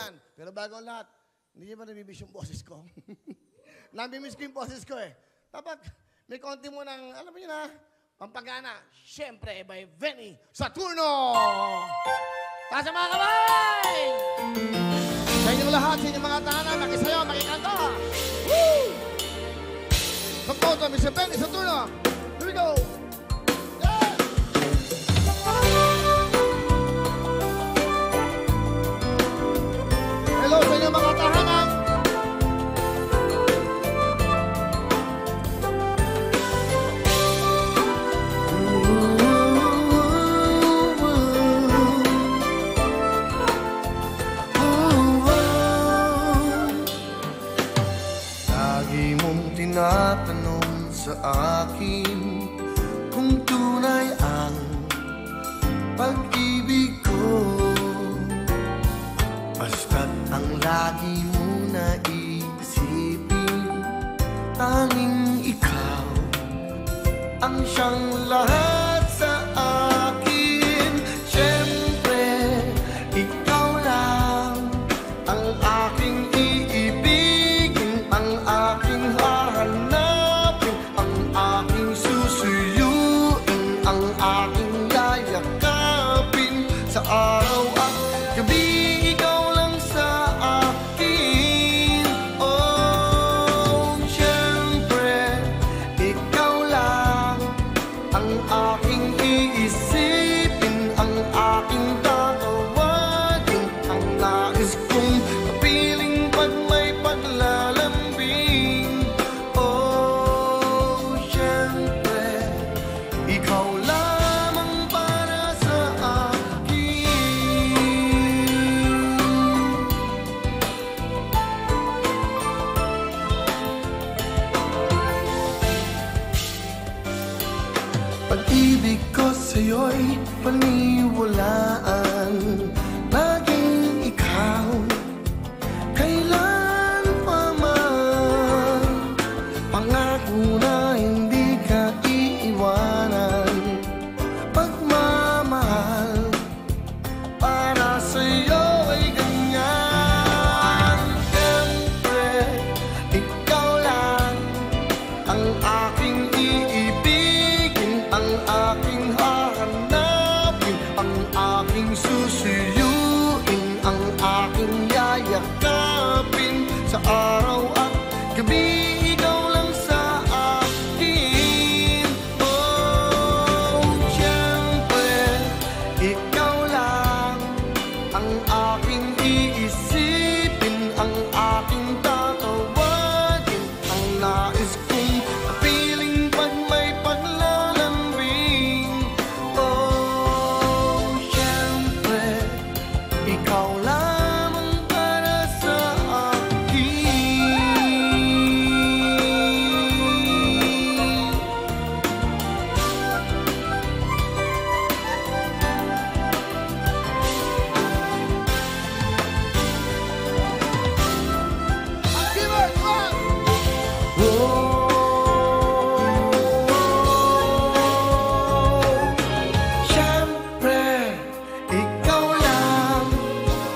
yan. Pero bago ang lahat, hindi niyo ba namimiss yung boses ko? Namimiss ko yung boses ko eh. Dapat may konti mo ng, alam niyo na, pampagana. Siyempre, by Benny Saturno! Taas ang mga kamay! Sa inyong lahat, sa inyong mga tahanan, makisayo, makikanta! Woo! Pagpoto, Mr. Benny Saturno! Here we go! Yeah! Hello sa inyong mga tahanan! Tinatanong sa akin kung tunay ang pag-ibig ko. Basta't ang lagi mo naisipin, tanging ikaw ang siyang lahat sa akin. Siyempre, ikaw lang ang aking iibigin, ang aking hahanapin, ang aking susuyuin, ang aking yayakapin sa araw at gabi. Ikaw lang sa akin. Oh, siyempre, ikaw lang ang aking iisipin, ang aking tatawagin, ang nais kong kapiling pag may paglalambing. Oh, siyempre, ikaw lamang para sa akin. Pag-ibig ko sa'yo'y paniwalaan, laging ikaw, kailan pa man. Pangako na hindi ka iiwanan, pagmamahal para sa'yo ay ganyan. Siyempre, ikaw lang ang aking iibigin, ang aking hahanapin, ang aking susuyuin, ang aking yayakapin sa araw at gabi. Ikaw lang sa akin. Oh, siyempre, ikaw lang ang aking iisipin, ang aking tatawagin, ang nais kong kapiling pag may paglalambing. Oh, siyempre, ikaw lamang para sa akin. Give it up! Siyempre, ikaw lang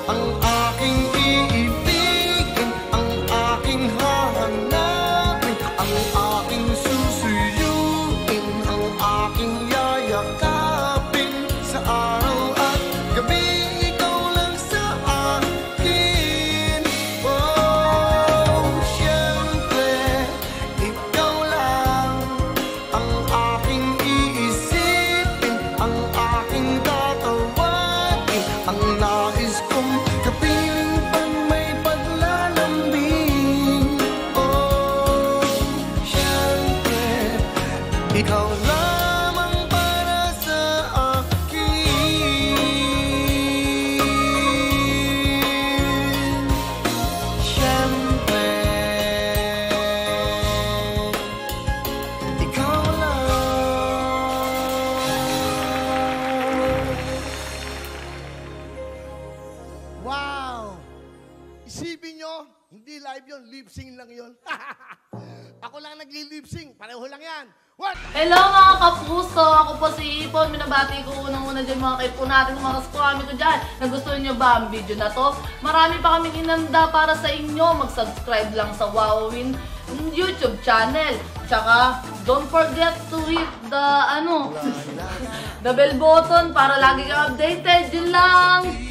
ang aking iibigin, ang aking hahanapin, ang aking susuyuin, ang aking yayakapin sa araw at gabi. Ikaw lang sa akin. Oh, siyempre, ikaw lang ang aking iisipin, ang aking tatawagin, ang nais kong kapiling pag may paglalambing. Oh, siyempre, ikaw lamang para sa akin. Siyempre, ikaw lang. Wow! Isipin nyo, hindi live yun, lip-sync lang yun. Ako lang nagli-lip-sync. Pareho lang yan. What? Hello mga kapuso! Ako po si Ipon. Minabati ko unang-una dyan mga kaipo natin, mga kaskwami ko dyan. Nagustuhan nyo ba ang video na to? Marami pa kaming inanda para sa inyo. Mag-subscribe lang sa Wowin YouTube channel. Tsaka, don't forget to hit the, the bell button para lagi kang updated. Yun lang!